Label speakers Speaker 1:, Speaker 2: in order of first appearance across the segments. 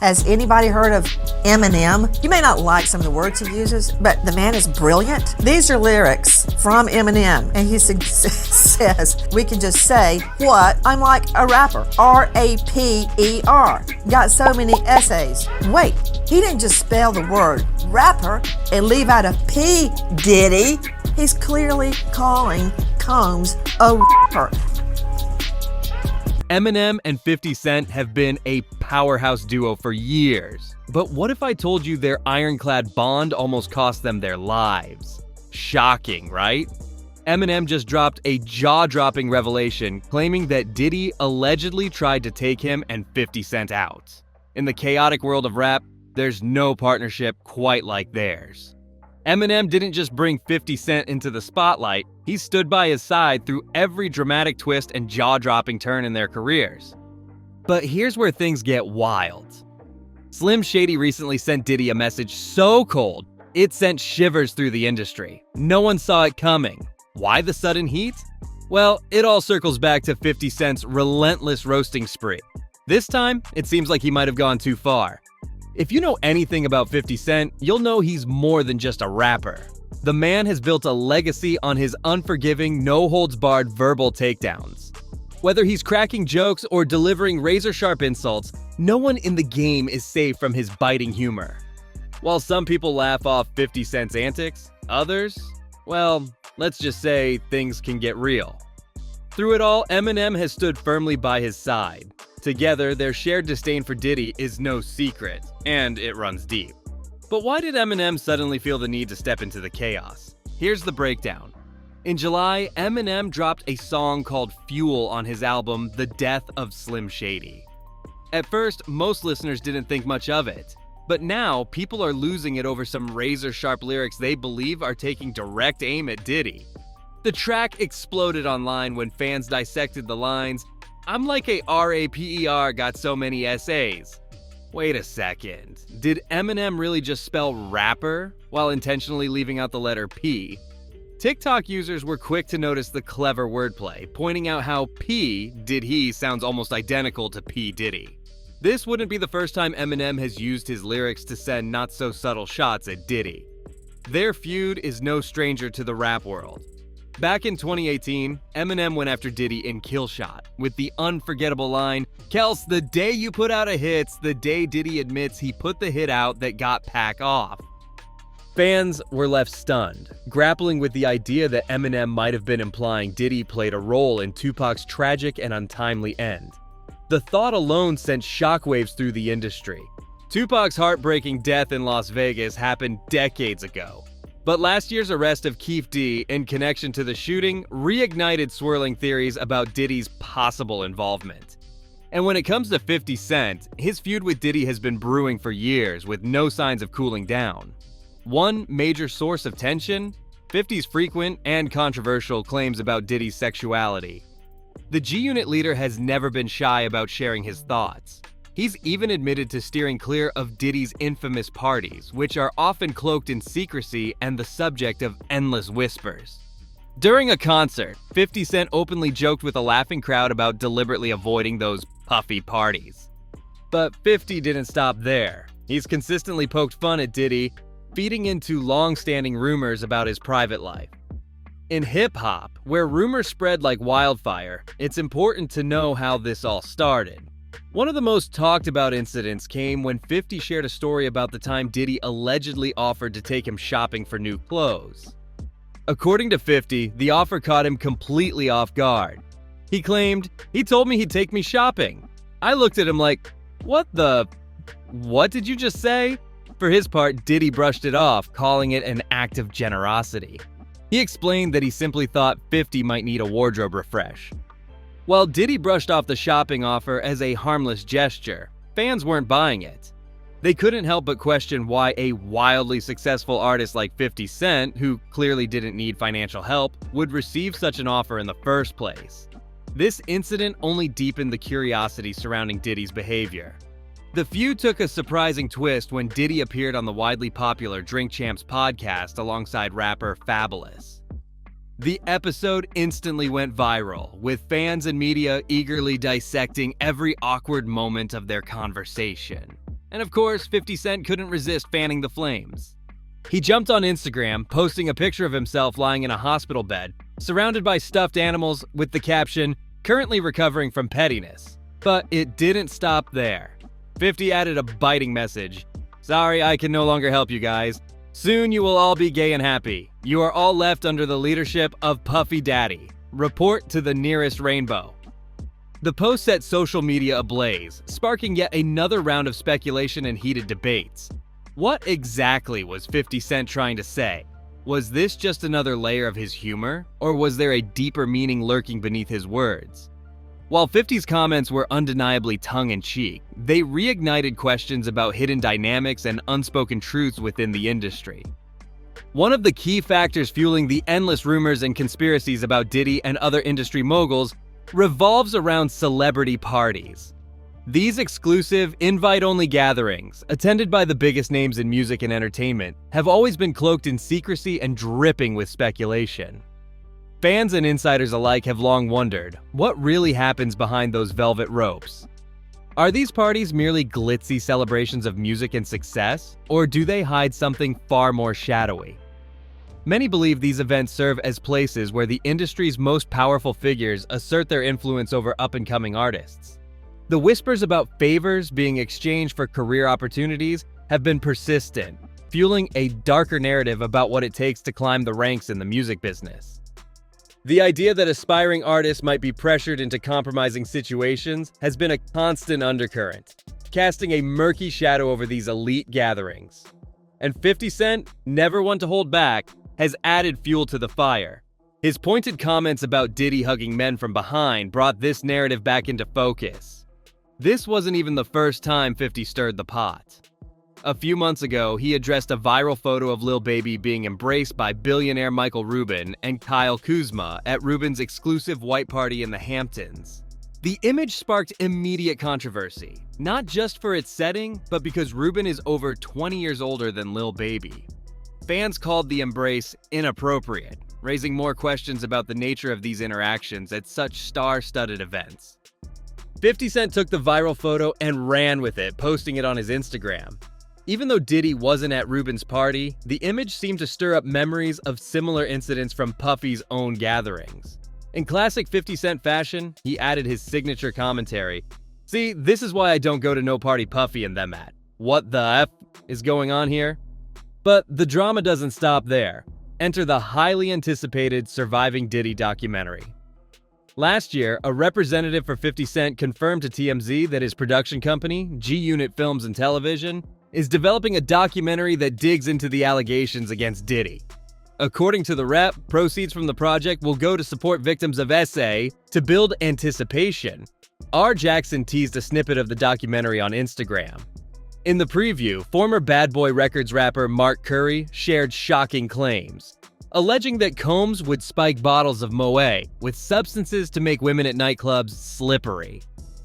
Speaker 1: Has anybody heard of Eminem? You may not like some of the words he uses, but the man is brilliant. These are lyrics from Eminem, and he says, we can just say, what? I'm like a rapper. R-A-P-E-R. Got so many essays. Wait, he didn't just spell the word rapper and leave out a P, Diddy. He's clearly calling Combs a rapper.
Speaker 2: Eminem and 50 Cent have been a powerhouse duo for years. But what if I told you their ironclad bond almost cost them their lives? Shocking, right? Eminem just dropped a jaw-dropping revelation claiming that Diddy allegedly tried to take him and 50 Cent out. In the chaotic world of rap, there's no partnership quite like theirs. Eminem didn't just bring 50 Cent into the spotlight, he stood by his side through every dramatic twist and jaw-dropping turn in their careers. But here's where things get wild. Slim Shady recently sent Diddy a message so cold, it sent shivers through the industry. No one saw it coming. Why the sudden heat? Well, it all circles back to 50 Cent's relentless roasting spree. This time, it seems like he might have gone too far. If you know anything about 50 Cent, you'll know he's more than just a rapper. The man has built a legacy on his unforgiving, no-holds-barred verbal takedowns. Whether he's cracking jokes or delivering razor-sharp insults, no one in the game is safe from his biting humor. While some people laugh off 50 Cent's antics, others, well, let's just say things can get real. Through it all, Eminem has stood firmly by his side. Together, their shared disdain for Diddy is no secret, and it runs deep. But why did Eminem suddenly feel the need to step into the chaos? Here's the breakdown. In July, Eminem dropped a song called Fuel on his album The Death of Slim Shady. At first, most listeners didn't think much of it, but now people are losing it over some razor-sharp lyrics they believe are taking direct aim at Diddy. The track exploded online when fans dissected the lines, "I'm like a R-A-P-E-R, got so many essays." Wait a second, did Eminem really just spell rapper while intentionally leaving out the letter P? TikTok users were quick to notice the clever wordplay, pointing out how P, did he, sounds almost identical to P. Diddy. This wouldn't be the first time Eminem has used his lyrics to send not-so-subtle shots at Diddy. Their feud is no stranger to the rap world. Back in 2018, Eminem went after Diddy in Kill Shot with the unforgettable line, "Kels, the day you put out a hit's the day Diddy admits he put the hit out that got Pac off." Fans were left stunned, grappling with the idea that Eminem might have been implying Diddy played a role in Tupac's tragic and untimely end. The thought alone sent shockwaves through the industry. Tupac's heartbreaking death in Las Vegas happened decades ago. But last year's arrest of Keefe D in connection to the shooting reignited swirling theories about Diddy's possible involvement. And when it comes to 50 Cent, his feud with Diddy has been brewing for years with no signs of cooling down. One major source of tension? 50's frequent and controversial claims about Diddy's sexuality. The G-Unit leader has never been shy about sharing his thoughts. He's even admitted to steering clear of Diddy's infamous parties, which are often cloaked in secrecy and the subject of endless whispers. During a concert, 50 Cent openly joked with a laughing crowd about deliberately avoiding those puffy parties. But 50 didn't stop there. He's consistently poked fun at Diddy, feeding into long-standing rumors about his private life. In hip-hop, where rumors spread like wildfire, it's important to know how this all started. One of the most talked about incidents came when 50 shared a story about the time Diddy allegedly offered to take him shopping for new clothes. According to 50, the offer caught him completely off guard. He claimed, "He told me he'd take me shopping." I looked at him like, what did you just say? For his part, Diddy brushed it off, calling it an act of generosity. He explained that he simply thought 50 might need a wardrobe refresh. While Diddy brushed off the shopping offer as a harmless gesture, fans weren't buying it. They couldn't help but question why a wildly successful artist like 50 Cent, who clearly didn't need financial help, would receive such an offer in the first place. This incident only deepened the curiosity surrounding Diddy's behavior. The feud took a surprising twist when Diddy appeared on the widely popular Drink Champs podcast alongside rapper Fabulous. The episode instantly went viral, with fans and media eagerly dissecting every awkward moment of their conversation. And of course, 50 Cent couldn't resist fanning the flames. He jumped on Instagram, posting a picture of himself lying in a hospital bed, surrounded by stuffed animals with the caption, "Currently recovering from pettiness." But it didn't stop there. 50 added a biting message. "Sorry, I can no longer help you guys. Soon you will all be gay and happy. You are all left under the leadership of Puffy Daddy. Report to the nearest rainbow." The post set social media ablaze, sparking yet another round of speculation and heated debates. What exactly was 50 Cent trying to say? Was this just another layer of his humor, or was there a deeper meaning lurking beneath his words? While 50's comments were undeniably tongue-in-cheek, they reignited questions about hidden dynamics and unspoken truths within the industry. One of the key factors fueling the endless rumors and conspiracies about Diddy and other industry moguls revolves around celebrity parties. These exclusive, invite-only gatherings, attended by the biggest names in music and entertainment, have always been cloaked in secrecy and dripping with speculation. Fans and insiders alike have long wondered, what really happens behind those velvet ropes? Are these parties merely glitzy celebrations of music and success, or do they hide something far more shadowy? Many believe these events serve as places where the industry's most powerful figures assert their influence over up-and-coming artists. The whispers about favors being exchanged for career opportunities have been persistent, fueling a darker narrative about what it takes to climb the ranks in the music business. The idea that aspiring artists might be pressured into compromising situations has been a constant undercurrent, casting a murky shadow over these elite gatherings. And 50 Cent, never one to hold back, has added fuel to the fire. His pointed comments about Diddy hugging men from behind brought this narrative back into focus. This wasn't even the first time 50 stirred the pot. A few months ago, he addressed a viral photo of Lil Baby being embraced by billionaire Michael Rubin and Kyle Kuzma at Rubin's exclusive white party in the Hamptons. The image sparked immediate controversy, not just for its setting, but because Rubin is over 20 years older than Lil Baby. Fans called the embrace inappropriate, raising more questions about the nature of these interactions at such star-studded events. 50 Cent took the viral photo and ran with it, posting it on his Instagram. Even though Diddy wasn't at Rubin's party, the image seemed to stir up memories of similar incidents from Puffy's own gatherings. In classic 50 Cent fashion, he added his signature commentary. "See, this is why I don't go to no party Puffy and them at. What the F is going on here?" But the drama doesn't stop there. Enter the highly anticipated Surviving Diddy documentary. Last year, a representative for 50 Cent confirmed to TMZ that his production company, G-Unit Films and Television, is developing a documentary that digs into the allegations against Diddy. According to the rep, proceeds from the project will go to support victims of SA to build anticipation. R. Jackson teased a snippet of the documentary on Instagram. In the preview, former Bad Boy Records rapper Mark Curry shared shocking claims, alleging that Combs would spike bottles of Moet with substances to make women at nightclubs slippery.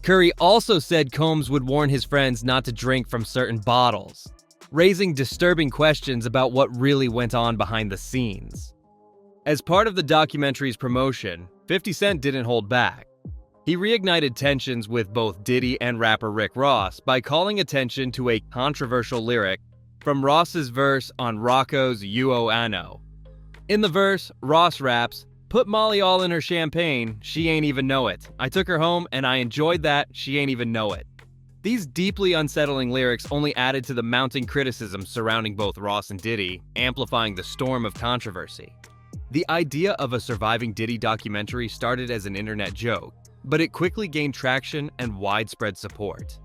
Speaker 2: Curry also said Combs would warn his friends not to drink from certain bottles, raising disturbing questions about what really went on behind the scenes. As part of the documentary's promotion, 50 Cent didn't hold back. He reignited tensions with both Diddy and rapper Rick Ross by calling attention to a controversial lyric from Ross's verse on Rocco's "You Ano." In the verse, Ross raps, "Put Molly all in her champagne, she ain't even know it. I took her home and I enjoyed that, she ain't even know it." These deeply unsettling lyrics only added to the mounting criticism surrounding both Ross and Diddy, amplifying the storm of controversy. The idea of a Surviving Diddy documentary started as an internet joke, but it quickly gained traction and widespread support.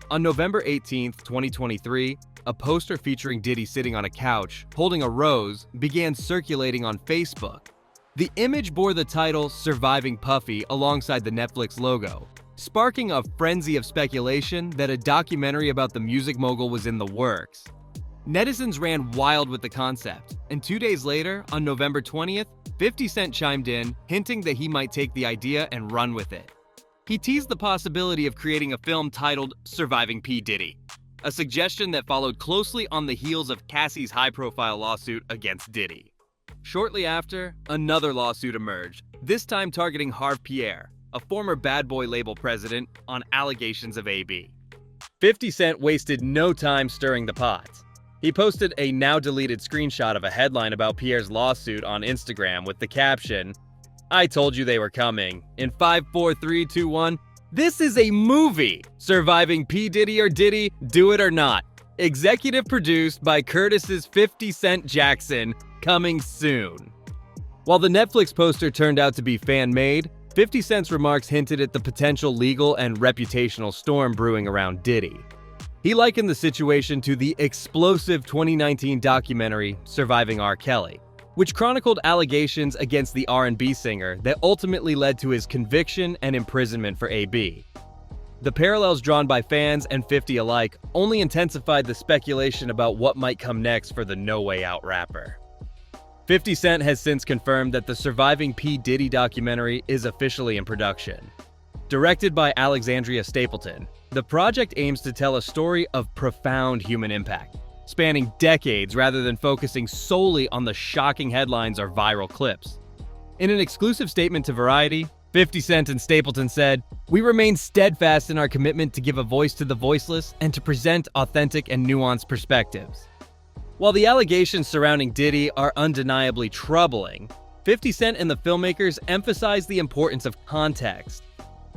Speaker 2: On November 18, 2023, a poster featuring Diddy sitting on a couch, holding a rose, began circulating on Facebook. The image bore the title "Surviving Puffy" alongside the Netflix logo, sparking a frenzy of speculation that a documentary about the music mogul was in the works. Netizens ran wild with the concept, and 2 days later, on November 20th, 50 Cent chimed in, hinting that he might take the idea and run with it. He teased the possibility of creating a film titled "Surviving P. Diddy," a suggestion that followed closely on the heels of Cassie's high-profile lawsuit against Diddy. Shortly after, another lawsuit emerged, this time targeting Harve Pierre, a former Bad Boy label president, on allegations of AB. 50 Cent wasted no time stirring the pot. He posted a now-deleted screenshot of a headline about Pierre's lawsuit on Instagram with the caption, "I told you they were coming. In 5, 4, 3, 2, 1. This is a movie! Surviving P. Diddy or Diddy, do it or not. Executive produced by Curtis's 50 Cent Jackson, coming soon." While the Netflix poster turned out to be fan-made, 50 Cent's remarks hinted at the potential legal and reputational storm brewing around Diddy. He likened the situation to the explosive 2019 documentary Surviving R. Kelly, which chronicled allegations against the R&B singer that ultimately led to his conviction and imprisonment for AB. The parallels drawn by fans and 50 alike only intensified the speculation about what might come next for the No Way Out rapper. 50 Cent has since confirmed that the Surviving P. Diddy documentary is officially in production. Directed by Alexandria Stapleton, the project aims to tell a story of profound human impact, spanning decades rather than focusing solely on the shocking headlines or viral clips. In an exclusive statement to Variety, 50 Cent and Stapleton said, "We remain steadfast in our commitment to give a voice to the voiceless and to present authentic and nuanced perspectives." While the allegations surrounding Diddy are undeniably troubling, 50 Cent and the filmmakers emphasize the importance of context.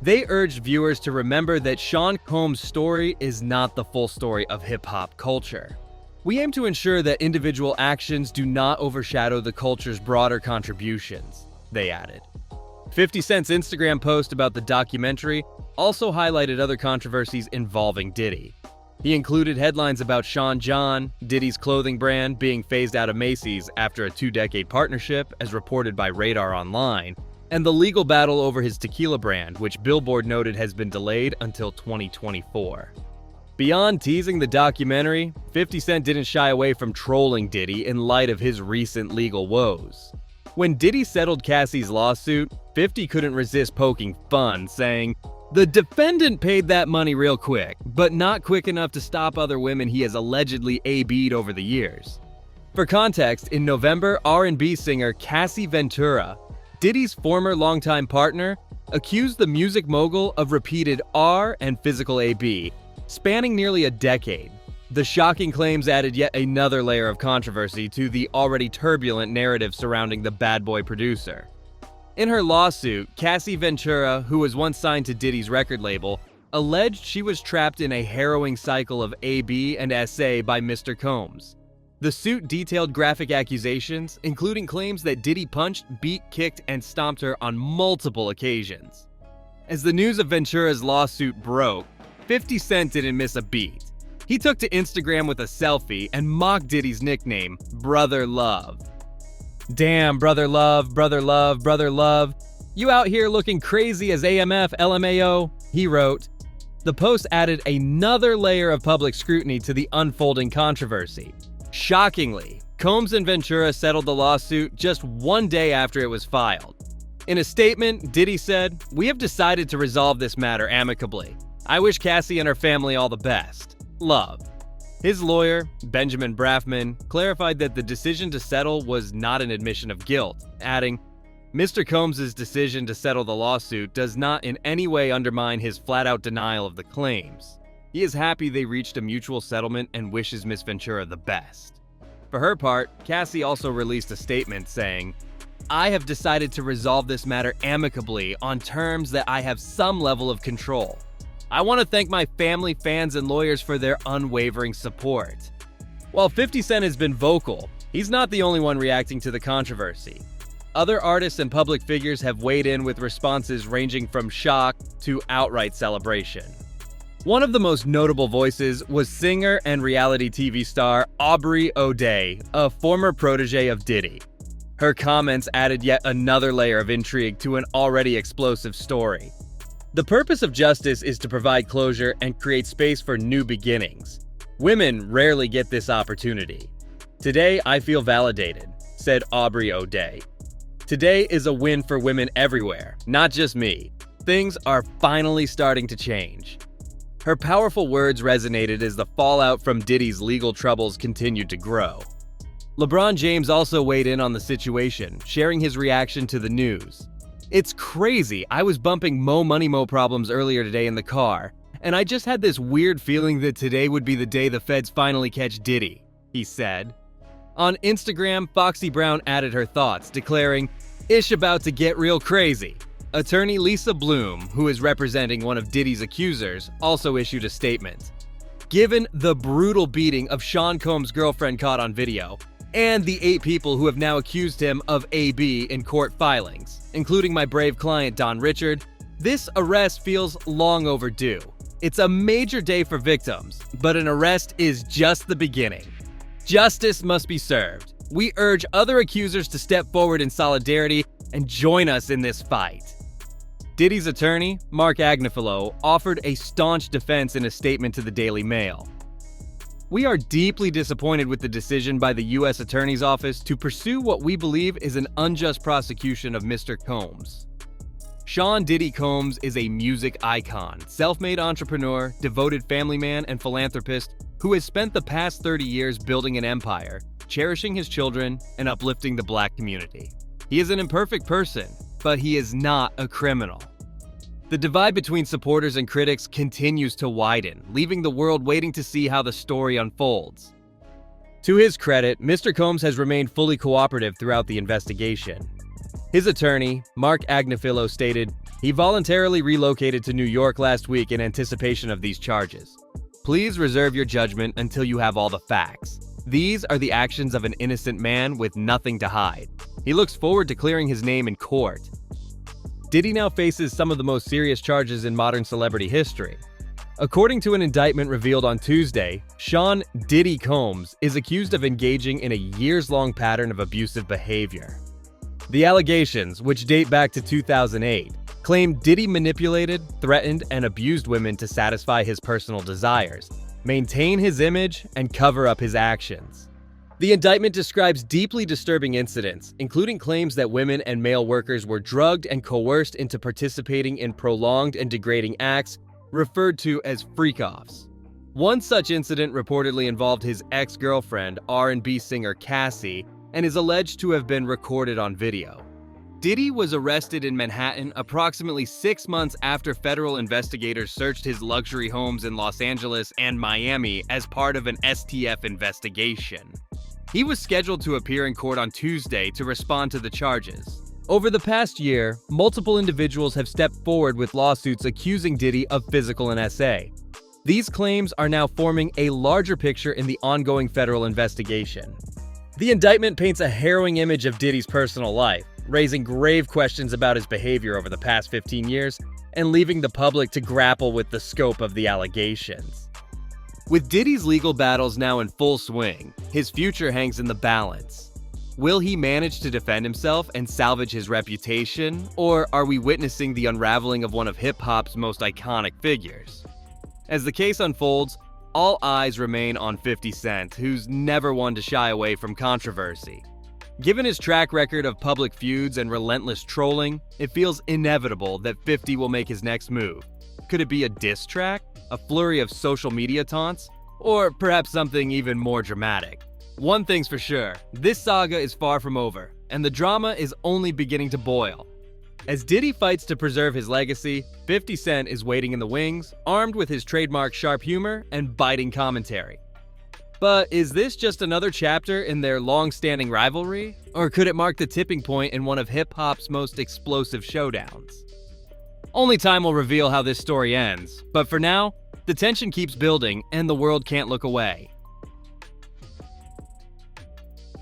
Speaker 2: They urged viewers to remember that Sean Combs' story is not the full story of hip-hop culture. "We aim to ensure that individual actions do not overshadow the culture's broader contributions," they added. 50 Cent's Instagram post about the documentary also highlighted other controversies involving Diddy. He included headlines about Sean John, Diddy's clothing brand, being phased out of Macy's after a 2-decade partnership, as reported by Radar Online, and the legal battle over his tequila brand, which Billboard noted has been delayed until 2024. Beyond teasing the documentary, 50 Cent didn't shy away from trolling Diddy in light of his recent legal woes. When Diddy settled Cassie's lawsuit, 50 couldn't resist poking fun, saying, "The defendant paid that money real quick, but not quick enough to stop other women he has allegedly AB'd over the years." For context, in November, R&B singer Cassie Ventura, Diddy's former longtime partner, accused the music mogul of repeated R and physical AB, spanning nearly a decade. The shocking claims added yet another layer of controversy to the already turbulent narrative surrounding the bad boy producer. In her lawsuit, Cassie Ventura, who was once signed to Diddy's record label, alleged she was trapped in a harrowing cycle of AB and SA by Mr. Combs. The suit detailed graphic accusations, including claims that Diddy punched, beat, kicked, and stomped her on multiple occasions. As the news of Ventura's lawsuit broke, 50 Cent didn't miss a beat. He took to Instagram with a selfie and mocked Diddy's nickname, Brother Love. "Damn, Brother Love, Brother Love, Brother Love. You out here looking crazy as AMF, LMAO," he wrote. The post added another layer of public scrutiny to the unfolding controversy. Shockingly, Combs and Ventura settled the lawsuit just one day after it was filed. In a statement, Diddy said, "We have decided to resolve this matter amicably. I wish Cassie and her family all the best. Love." His lawyer, Benjamin Braffman, clarified that the decision to settle was not an admission of guilt, adding, "Mr. Combs' decision to settle the lawsuit does not in any way undermine his flat-out denial of the claims. He is happy they reached a mutual settlement and wishes Miss Ventura the best." For her part, Cassie also released a statement saying, "I have decided to resolve this matter amicably on terms that I have some level of control. I want to thank my family, fans, and lawyers for their unwavering support." While 50 Cent has been vocal, he's not the only one reacting to the controversy. Other artists and public figures have weighed in with responses ranging from shock to outright celebration. One of the most notable voices was singer and reality TV star Aubrey O'Day, a former protege of Diddy. Her comments added yet another layer of intrigue to an already explosive story. The purpose of justice is to provide closure and create space for new beginnings. Women rarely get this opportunity. "Today, I feel validated," said Aubrey O'Day. "Today is a win for women everywhere, not just me. Things are finally starting to change." Her powerful words resonated as the fallout from Diddy's legal troubles continued to grow. LeBron James also weighed in on the situation, sharing his reaction to the news. "It's crazy. I was bumping Mo Money Mo Problems earlier today in the car, and I just had this weird feeling that today would be the day the feds finally catch Diddy," he said. On Instagram, Foxy Brown added her thoughts, declaring, "Ish about to get real crazy." Attorney Lisa Bloom, who is representing one of Diddy's accusers, also issued a statement. "Given the brutal beating of Sean Combs' girlfriend caught on video, and the 8 people who have now accused him of AB in court filings, including my brave client Don Richard, this arrest feels long overdue. It's a major day for victims, but an arrest is just the beginning. Justice must be served. We urge other accusers to step forward in solidarity and join us in this fight." Diddy's attorney, Mark Agnifilo, offered a staunch defense in a statement to the Daily Mail. "We are deeply disappointed with the decision by the U.S. Attorney's Office to pursue what we believe is an unjust prosecution of Mr. Combs. Sean Diddy Combs is a music icon, self-made entrepreneur, devoted family man, and philanthropist who has spent the past 30 years building an empire, cherishing his children, and uplifting the Black community. He is an imperfect person, but he is not a criminal." The divide between supporters and critics continues to widen, leaving the world waiting to see how the story unfolds. To his credit, Mr. Combs has remained fully cooperative throughout the investigation. His attorney, Mark Agnifilo, stated, "He voluntarily relocated to New York last week in anticipation of these charges. Please reserve your judgment until you have all the facts. These are the actions of an innocent man with nothing to hide. He looks forward to clearing his name in court." Diddy now faces some of the most serious charges in modern celebrity history. According to an indictment revealed on Tuesday, Sean Diddy Combs is accused of engaging in a years-long pattern of abusive behavior. The allegations, which date back to 2008, claim Diddy manipulated, threatened, and abused women to satisfy his personal desires, maintain his image, and cover up his actions. The indictment describes deeply disturbing incidents, including claims that women and male workers were drugged and coerced into participating in prolonged and degrading acts referred to as freak-offs. One such incident reportedly involved his ex-girlfriend, R&B singer Cassie, and is alleged to have been recorded on video. Diddy was arrested in Manhattan approximately 6 months after federal investigators searched his luxury homes in Los Angeles and Miami as part of an STF investigation. He was scheduled to appear in court on Tuesday to respond to the charges. Over the past year, multiple individuals have stepped forward with lawsuits accusing Diddy of physical NSA. These claims are now forming a larger picture in the ongoing federal investigation. The indictment paints a harrowing image of Diddy's personal life, raising grave questions about his behavior over the past 15 years and leaving the public to grapple with the scope of the allegations. With Diddy's legal battles now in full swing, his future hangs in the balance. Will he manage to defend himself and salvage his reputation, or are we witnessing the unraveling of one of hip-hop's most iconic figures? As the case unfolds, all eyes remain on 50 Cent, who's never one to shy away from controversy. Given his track record of public feuds and relentless trolling, it feels inevitable that 50 will make his next move. Could it be a diss track, a flurry of social media taunts, or perhaps something even more dramatic? One thing's for sure, this saga is far from over, and the drama is only beginning to boil. As Diddy fights to preserve his legacy, 50 Cent is waiting in the wings, armed with his trademark sharp humor and biting commentary. But is this just another chapter in their long-standing rivalry? Or could it mark the tipping point in one of hip-hop's most explosive showdowns? Only time will reveal how this story ends, but for now, the tension keeps building and the world can't look away.